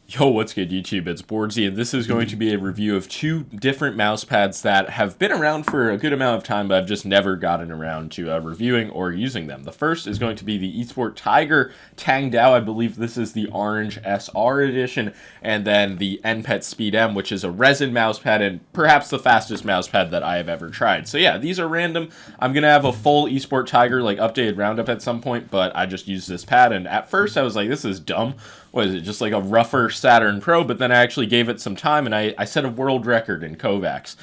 Yo, what's good YouTube? It's boardzy, and this is going to be a review of two different mouse pads that have been around for a good amount of time, but I've just never gotten around to reviewing or using them. The first is going to be the EspTiger Tang Dao. I believe this is the orange SR edition, and then the Npet SpeedM, which is a resin mouse pad and perhaps the fastest mouse pad that I have ever tried. So yeah, these are random. I'm gonna have a full EspTiger like updated roundup at some point, but I just used this pad, and at first I was like, this is dumb. What is it, just like a rougher Saturn Pro? But then I actually gave it some time, and I set a world record in Kovacs.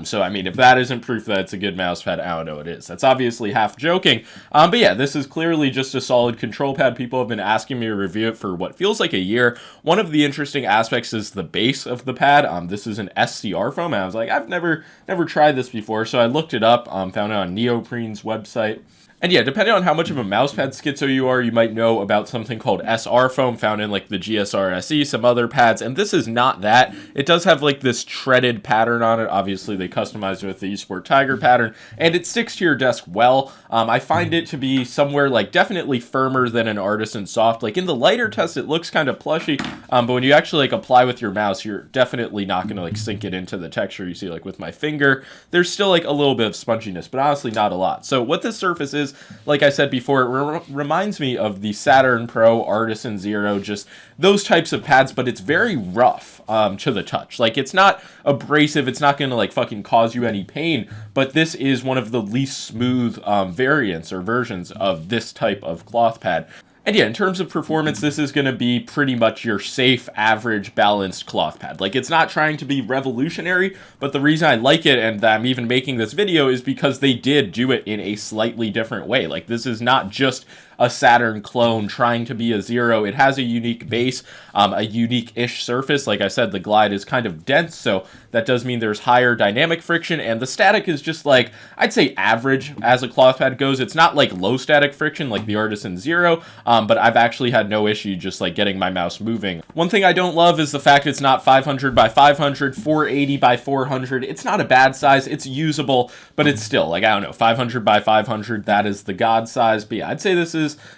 So, I mean, if that isn't proof that it's a good mouse pad, I don't know what it is. That's obviously half joking. But yeah, this is clearly just a solid control pad. People have been asking me to review it for what feels like a year. One of the interesting aspects is the base of the pad. This is an SCR foam, and I was like, I've never tried this before. So I looked it up, found it on Neoprene's website. And yeah, depending on how much of a mousepad schizo you are, you might know about something called SR foam found in like the GSR SE, some other pads, and this is not that. It does have like this treaded pattern on it. Obviously, they customized it with the EspTiger pattern, and it sticks to your desk well. I find it to be somewhere like definitely firmer than an artisan soft. Like in the lighter test, it looks kind of plushy, but when you actually like apply with your mouse, you're definitely not going to like sink it into the texture you see like with my finger. There's still like a little bit of sponginess, but honestly not a lot. So what this surface is, like I said before, it reminds me of the Saturn Pro, Artisan Zero, just those types of pads, but it's very rough to the touch. Like, it's not abrasive, it's not going to, like, fucking cause you any pain, but this is one of the least smooth variants or versions of this type of cloth pad. And yeah, in terms of performance, this is going to be pretty much your safe, average, balanced cloth pad. Like, it's not trying to be revolutionary, but the reason I like it and that I'm even making this video is because they did do it in a slightly different way. Like, this is not just a Saturn clone trying to be a Zero. It has a unique base, a unique-ish surface. Like I said, the glide is kind of dense, so that does mean there's higher dynamic friction, and the static is just like, I'd say average as a cloth pad goes. It's not like low static friction like the Artisan Zero, but I've actually had no issue just like getting my mouse moving. One thing I don't love is the fact it's not 500 by 500, 480 by 400. It's not a bad size. It's usable, but it's still like, I don't know, 500 by 500, that is the god size. But yeah, I'd say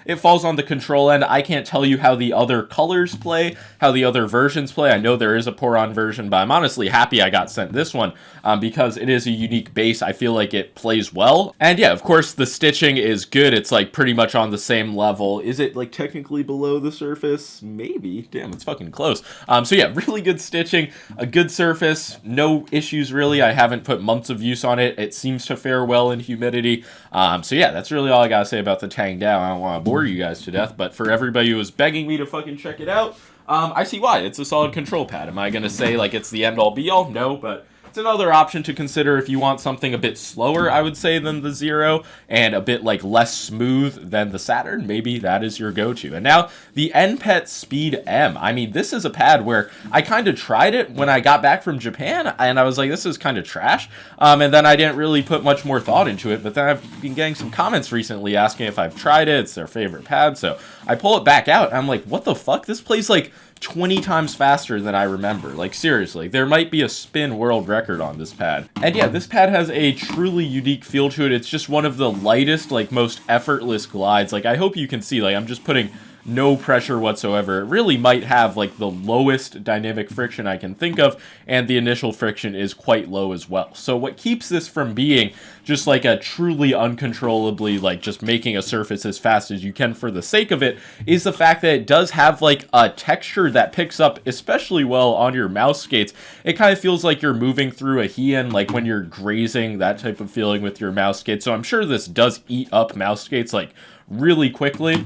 it falls on the control end. I can't tell you how the other colors play, how the other versions play. I know there is a pour-on version, but I'm honestly happy I got sent this one because it is a unique base. I feel like it plays well. And yeah, of course, the stitching is good. It's like pretty much on the same level. Is it like technically below the surface? Maybe. Damn, it's fucking close. So yeah, really good stitching, a good surface, no issues really. I haven't put months of use on it. It seems to fare well in humidity. So yeah, that's really all I gotta say about the Tang Dao. I don't want to bore you guys to death, but for everybody who was begging me to fucking check it out, I see why. It's a solid control pad. Am I gonna say like it's the end all be all? No, but it's another option to consider if you want something a bit slower, I would say, than the Zero, and a bit like less smooth than the Saturn. Maybe that is your go-to. And now the Npet SpeedM. I mean, this is a pad where I kind of tried it when I got back from Japan, and I was like, this is kind of trash. And then I didn't really put much more thought into it, but then I've been getting some comments recently asking if I've tried it. It's their favorite pad, so I pull it back out, and I'm like, what the fuck? This plays like 20 times faster than I remember. Like, seriously, there might be a spin world record on this pad. And yeah, this pad has a truly unique feel to it. It's just one of the lightest, like, most effortless glides. Like, I hope you can see, like, I'm just putting no pressure whatsoever. It really might have like the lowest dynamic friction I can think of, and the initial friction is quite low as well. So what keeps this from being just like a truly uncontrollably like just making a surface as fast as you can for the sake of it is the fact that it does have like a texture that picks up especially well on your mouse skates. It kind of feels like you're moving through a hien, like when you're grazing, that type of feeling with your mouse skates. So I'm sure this does eat up mouse skates like really quickly.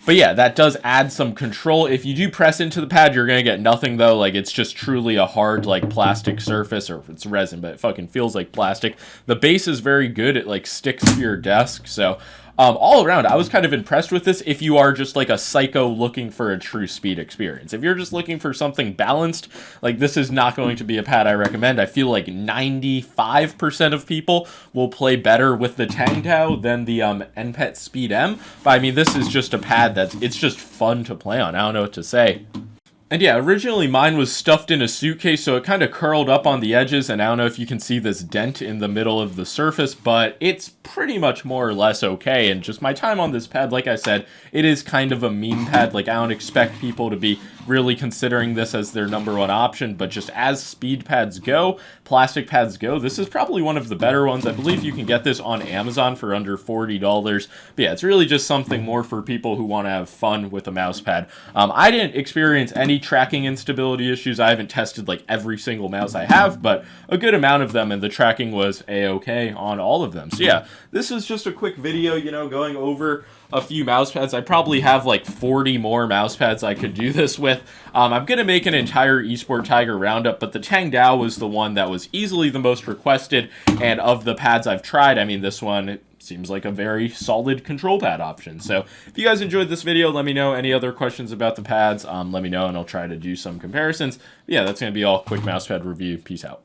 But yeah, that does add some control. If you do press into the pad, you're going to get nothing, though. Like, it's just truly a hard, like, plastic surface, or if it's resin, but it fucking feels like plastic. The base is very good. It, like, sticks to your desk, so all around, I was kind of impressed with this if you are just like a psycho looking for a true speed experience. If you're just looking for something balanced, like this is not going to be a pad I recommend. I feel like 95% of people will play better with the Tang Dao than the Npet SpeedM. But I mean, this is just a pad it's just fun to play on. I don't know what to say. And yeah, originally mine was stuffed in a suitcase, so it kind of curled up on the edges, and I don't know if you can see this dent in the middle of the surface, but it's pretty much more or less okay. And just my time on this pad, like I said, it is kind of a meme pad. Like, I don't expect people to be really considering this as their #1 option, but just as speed pads go, plastic pads go, this is probably one of the better ones. I believe you can get this on Amazon for under $40. But yeah, it's really just something more for people who want to have fun with a mouse pad. I didn't experience any tracking instability issues. I haven't tested like every single mouse I have, but a good amount of them, and the tracking was a-okay on all of them. So yeah, this is just a quick video, you know, going over a few mouse pads. I probably have like 40 more mouse pads I could do this with. I'm going to make an entire EspTiger roundup, but the Tang Dao was the one that was easily the most requested, and of the pads I've tried, I mean, this one seems like a very solid control pad option. So if you guys enjoyed this video, let me know. Any other questions about the pads, let me know, and I'll try to do some comparisons. But yeah, that's going to be all. Quick mousepad review. Peace out.